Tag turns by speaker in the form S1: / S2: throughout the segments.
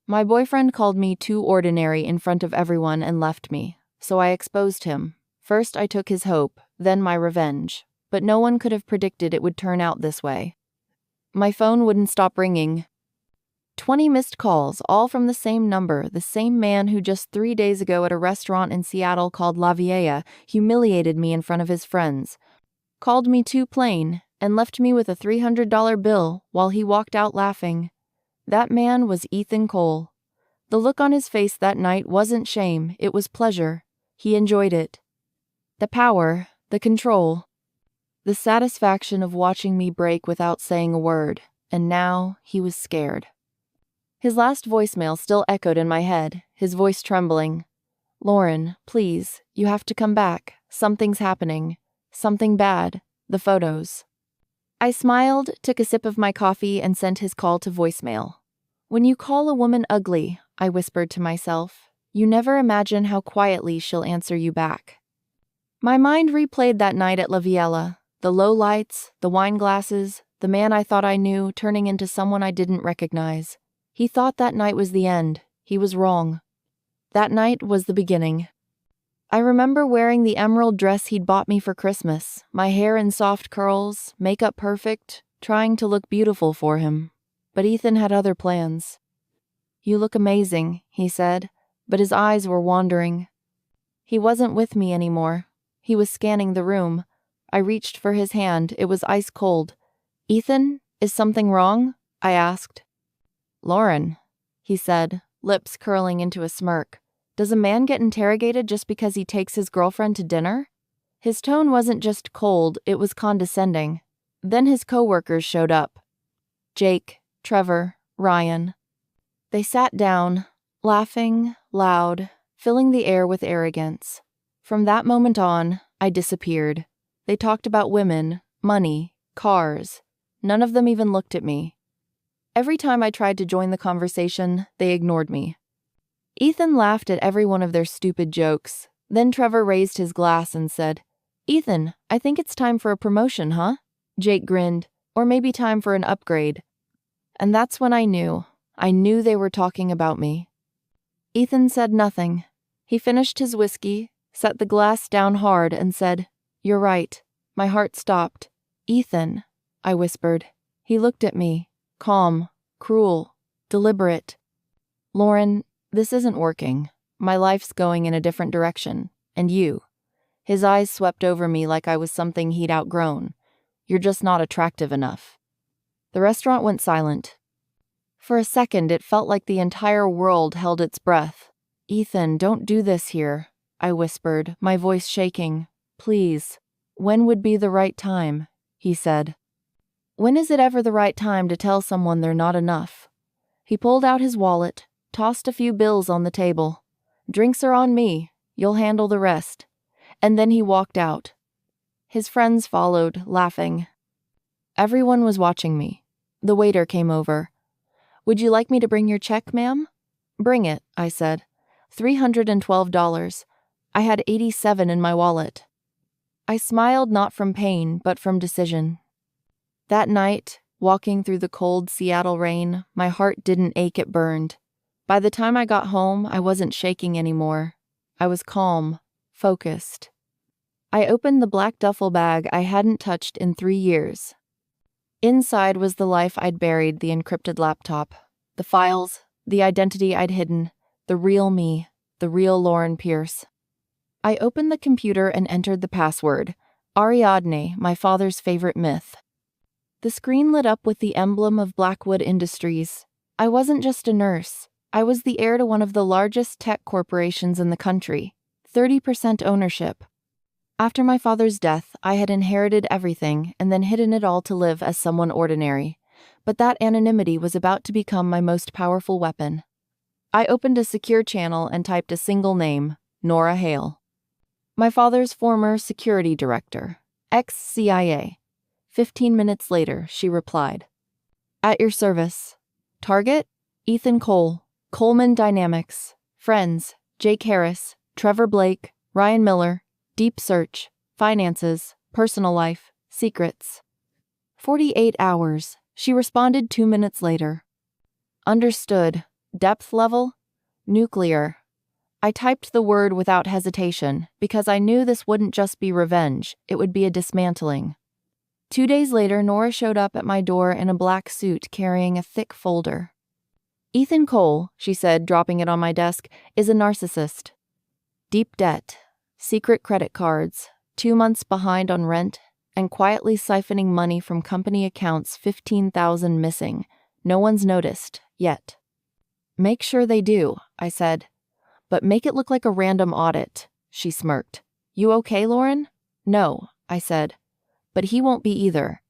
S1: My boyfriend called me too ordinary in front of everyone and left me, so I exposed him. First I took his hope, then my revenge. But no one could have predicted it would turn out this way. My phone wouldn't stop ringing. 20 missed calls, all from the same number, the same man who just 3 days ago at a restaurant in Seattle called La Vieja humiliated me in front of his friends, called me too plain, and left me with a $300 bill while he walked out laughing. That man was Ethan Cole. The look on his face that night wasn't shame, it was pleasure. He enjoyed it. The power, the control, the satisfaction of watching me break without saying a word, and now he was scared. His last voicemail still echoed in my head, his voice trembling. "Lauren, please, you have to come back. Something's happening. Something bad. The photos." I smiled, took a sip of my coffee, and sent his call to voicemail. "When you call a woman ugly," I whispered to myself, "you never imagine how quietly she'll answer you back." My mind replayed that night at La Viella. The low lights, the wine glasses, the man I thought I knew turning into someone I didn't recognize. He thought that night was the end. He was wrong. That night was the beginning. I remember wearing the emerald dress he'd bought me for Christmas, my hair in soft curls, makeup perfect, trying to look beautiful for him. But Ethan had other plans. "You look amazing," he said, but his eyes were wandering. He wasn't with me anymore. He was scanning the room. I reached for his hand. It was ice cold. "Ethan, is something wrong?" I asked. "Lauren," he said, lips curling into a smirk. "Does a man get interrogated just because he takes his girlfriend to dinner?" His tone wasn't just cold, it was condescending. Then his coworkers showed up. Jake, Trevor, Ryan. They sat down, laughing, loud, filling the air with arrogance. From that moment on, I disappeared. They talked about women, money, cars. None of them even looked at me. Every time I tried to join the conversation, they ignored me. Ethan laughed at every one of their stupid jokes. Then Trevor raised his glass and said, "Ethan, I think it's time for a promotion, huh?" Jake grinned, "Or maybe time for an upgrade." And that's when I knew they were talking about me. Ethan said nothing. He finished his whiskey, set the glass down hard, and said, "You're right." My heart stopped. "Ethan," I whispered. He looked at me, calm, cruel, deliberate. "Lauren, this isn't working. My life's going in a different direction. And you." His eyes swept over me like I was something he'd outgrown. "You're just not attractive enough." The restaurant went silent. For a second, it felt like the entire world held its breath. "Ethan, don't do this here," I whispered, my voice shaking. "Please." "When would be the right time?" he said. "When is it ever the right time to tell someone they're not enough?" He pulled out his wallet, tossed a few bills on the table. "Drinks are on me. You'll handle the rest." And then he walked out. His friends followed, laughing. Everyone was watching me. The waiter came over. "Would you like me to bring your check, ma'am?" "Bring it," I said. $312. I had 87 in my wallet. I smiled not from pain, but from decision. That night, walking through the cold Seattle rain, my heart didn't ache, it burned. By the time I got home, I wasn't shaking anymore. I was calm, focused. I opened the black duffel bag I hadn't touched in 3 years. Inside was the life I'd buried, the encrypted laptop, the files, the identity I'd hidden, the real me, the real Lauren Pierce. I opened the computer and entered the password, Ariadne, my father's favorite myth. The screen lit up with the emblem of Blackwood Industries. I wasn't just a nurse. I was the heir to one of the largest tech corporations in the country, 30% ownership. After my father's death, I had inherited everything and then hidden it all to live as someone ordinary. But that anonymity was about to become my most powerful weapon. I opened a secure channel and typed a single name, Nora Hale. My father's former security director, ex-CIA. 15 minutes later, she replied. "At your service. Target? Ethan Cole, Coleman Dynamics. Friends, Jake Harris, Trevor Blake, Ryan Miller. Deep search. Finances. Personal life. Secrets." 48 hours. She responded 2 minutes later. "Understood. Depth level? Nuclear. I typed the word without hesitation, because I knew this wouldn't just be revenge, it would be a dismantling. 2 days later, Nora showed up at my door in a black suit carrying a thick folder. Ethan Cole, she said, dropping it on my desk, is a narcissist. Deep debt, secret credit cards, 2 months behind on rent, and quietly siphoning money from company accounts, 15,000 missing. No one's noticed, yet. Make sure they do, I said. But make it look like a random audit, she smirked. You okay, Lauren? No, I said. But he won't be either.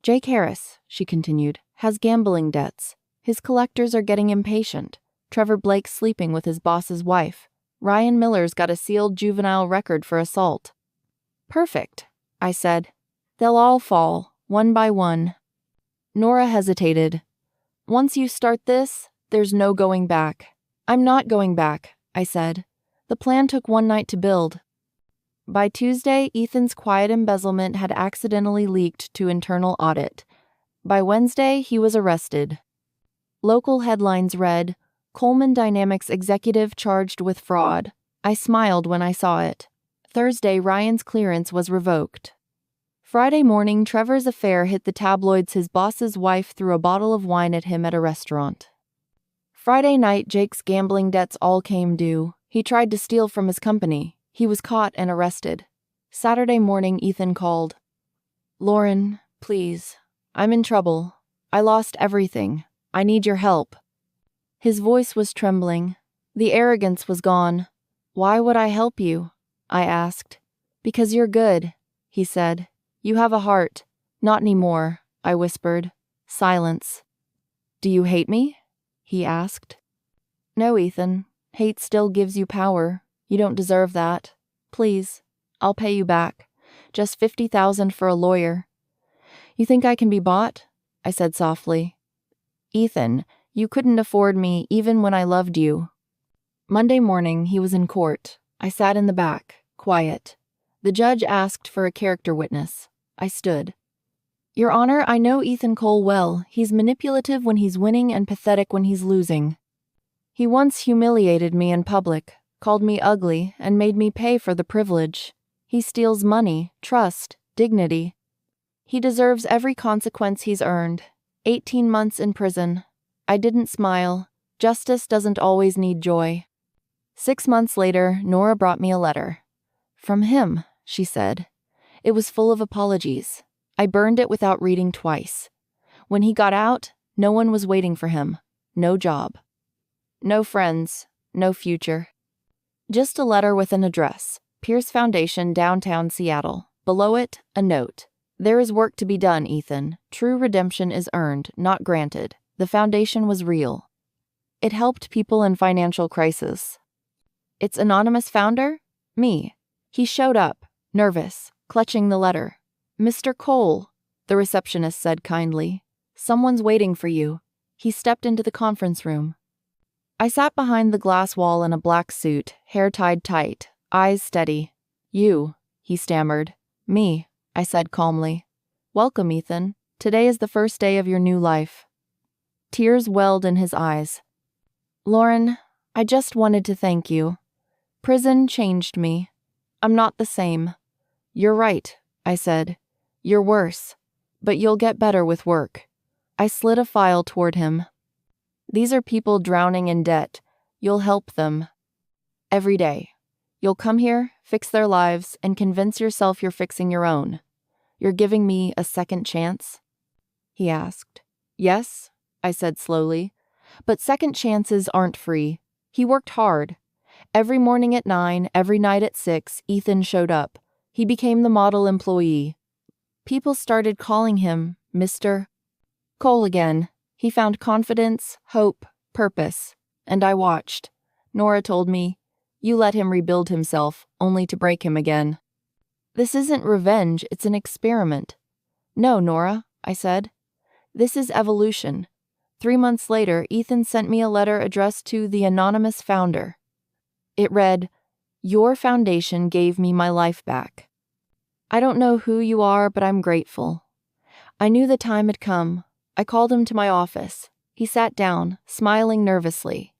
S1: Jake Harris, she continued, has gambling debts. His collectors are getting impatient. Trevor Blake's sleeping with his boss's wife. Ryan Miller's got a sealed juvenile record for assault. Perfect, I said. They'll all fall, one by one. Nora hesitated. Once you start this, there's no going back. I'm not going back, I said. The plan took one night to build. By Tuesday, Ethan's quiet embezzlement had accidentally leaked to internal audit. By Wednesday, he was arrested. Local headlines read, Coleman Dynamics executive charged with fraud. I smiled when I saw it. Thursday, Ryan's clearance was revoked. Friday morning, Trevor's affair hit the tabloids. His boss's wife threw a bottle of wine at him at a restaurant. Friday night, Jake's gambling debts all came due. He tried to steal from his company. He was caught and arrested. Saturday morning, Ethan called. Lauren, please. I'm in trouble. I lost everything. I need your help. His voice was trembling. The arrogance was gone. Why would I help you? I asked. Because you're good, he said. You have a heart. Not anymore, I whispered. Silence. Do you hate me? He asked. No, Ethan. Hate still gives you power. You don't deserve that. Please, I'll pay you back. Just $50,000 for a lawyer. You think I can be bought? I said softly. Ethan, you couldn't afford me even when I loved you. Monday morning, he was in court. I sat in the back, quiet. The judge asked for a character witness. I stood. Your Honor, I know Ethan Cole well. He's manipulative when he's winning and pathetic when he's losing. He once humiliated me in public, called me ugly, and made me pay for the privilege. He steals money, trust, dignity. He deserves every consequence he's earned. 18 months in prison. I didn't smile. Justice doesn't always need joy. 6 months later, Nora brought me a letter. From him, she said. It was full of apologies. I burned it without reading twice. When he got out, no one was waiting for him. No job. No friends. No future. Just a letter with an address. Pierce Foundation, downtown Seattle. Below it, a note. There is work to be done, Ethan. True redemption is earned, not granted. The foundation was real. It helped people in financial crisis. Its anonymous founder? Me. He showed up, nervous, clutching the letter. Mr. Cole, the receptionist said kindly. Someone's waiting for you. He stepped into the conference room. I sat behind the glass wall in a black suit, hair tied tight, eyes steady. You, he stammered. Me, I said calmly. Welcome, Ethan. Today is the first day of your new life. Tears welled in his eyes. Lauren, I just wanted to thank you. Prison changed me. I'm not the same. You're right, I said. You're worse. But you'll get better with work. I slid a file toward him. These are people drowning in debt. You'll help them. Every day. You'll come here, fix their lives, and convince yourself you're fixing your own. You're giving me a second chance? He asked. Yes, I said slowly. But second chances aren't free. He worked hard. Every morning at 9, every night at 6, Ethan showed up. He became the model employee. People started calling him Mr. Cole again. He found confidence, hope, purpose. And I watched. Nora told me, you let him rebuild himself, only to break him again. This isn't revenge, it's an experiment. No, Nora, I said. This is evolution. 3 months later, Ethan sent me a letter addressed to the anonymous founder. It read, Your foundation gave me my life back. I don't know who you are, but I'm grateful. I knew the time had come. I called him to my office. He sat down, smiling nervously.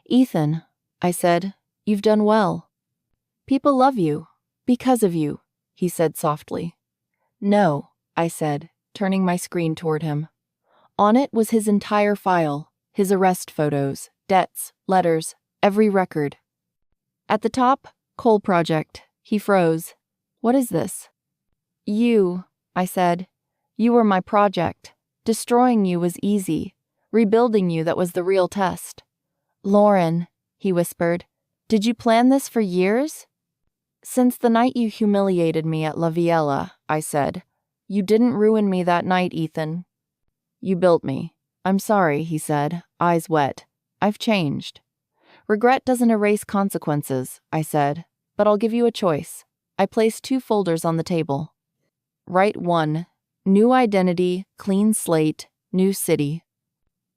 S1: "Ethan," I said, "you've done well. People love you. Because of you," he said softly. "No," I said, turning my screen toward him. On it was his entire file, his arrest photos, debts, letters, every record. At the top, Coal Project. He froze. "What is this?" "You," I said. "You were my project. Destroying you was easy. Rebuilding you, that was the real test." "Lauren," he whispered, "did you plan this for years?" "Since the night you humiliated me at La Viella," I said. "You didn't ruin me that night, Ethan. You built me." "I'm sorry," he said, eyes wet. "I've changed." "Regret doesn't erase consequences," I said, "but I'll give you a choice." I placed 2 folders on the table. Right 1, new identity, clean slate, new city.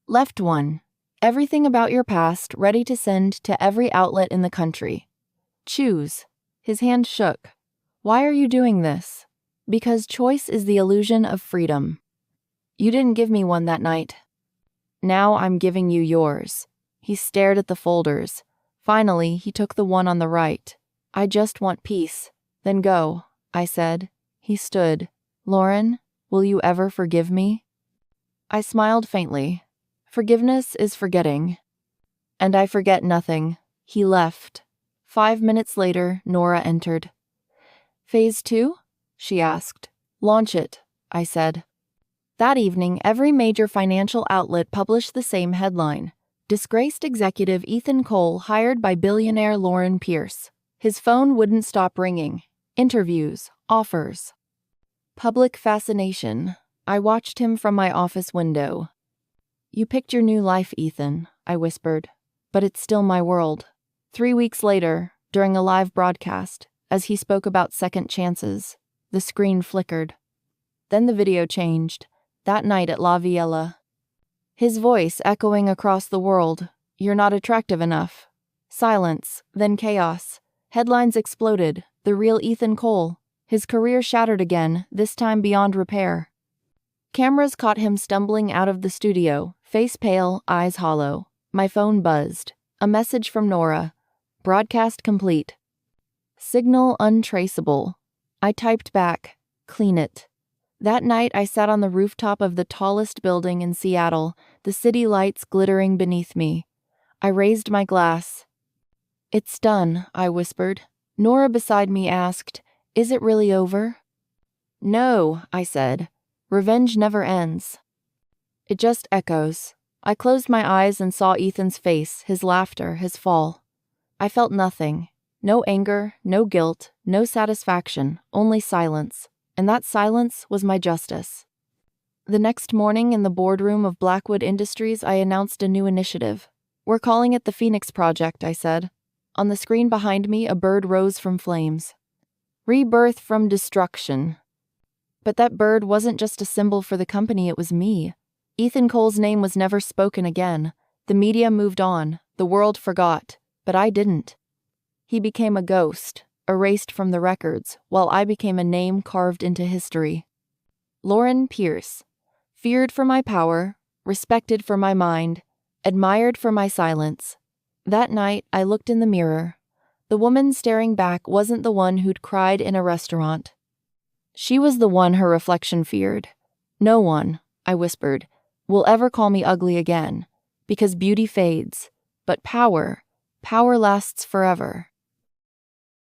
S1: Left 1, everything about your past ready to send to every outlet in the country. Choose. His hand shook. "Why are you doing this?" "Because choice is the illusion of freedom. You didn't give me one that night. Now I'm giving you yours." He stared at the folders. Finally, he took the one on the right. "I just want peace." "Then go," I said. He stood. "Lauren, will you ever forgive me?" I smiled faintly. "Forgiveness is forgetting." "And I forget nothing." He left. 5 minutes later, Nora entered. "Phase 2?" she asked. "Launch it," I said. That evening, every major financial outlet published the same headline. Disgraced executive Ethan Cole hired by billionaire Lauren Pierce. His phone wouldn't stop ringing. Interviews, offers. Public fascination. I watched him from my office window. "You picked your new life, Ethan," I whispered. "But it's still my world." 3 weeks later, during a live broadcast, as he spoke about second chances, the screen flickered. Then the video changed. That night at La Viella. His voice echoing across the world. "You're not attractive enough." Silence, then chaos. Headlines exploded. The real Ethan Cole. His career shattered again, this time beyond repair. Cameras caught him stumbling out of the studio, face pale, eyes hollow. My phone buzzed. A message from Nora. Broadcast complete. Signal untraceable. I typed back, "Clean it." That night I sat on the rooftop of the tallest building in Seattle, the city lights glittering beneath me. I raised my glass. "It's done," I whispered. Nora beside me asked, "Is it really over?" "No," I said. "Revenge never ends. It just echoes." I closed my eyes and saw Ethan's face, his laughter, his fall. I felt nothing. No anger, no guilt, no satisfaction, only silence. And that silence was my justice. The next morning in the boardroom of Blackwood Industries, I announced a new initiative. "We're calling it the Phoenix Project," I said. On the screen behind me, a bird rose from flames. "Rebirth from destruction." But that bird wasn't just a symbol for the company, it was me. Ethan Cole's name was never spoken again. The media moved on, the world forgot, but I didn't. He became a ghost, erased from the records, while I became a name carved into history. Lauren Pierce, feared for my power, respected for my mind, admired for my silence. That night, I looked in the mirror. The woman staring back wasn't the one who'd cried in a restaurant. She was the one her reflection feared. "No one," I whispered, "will ever call me ugly again, because beauty fades, but power lasts forever."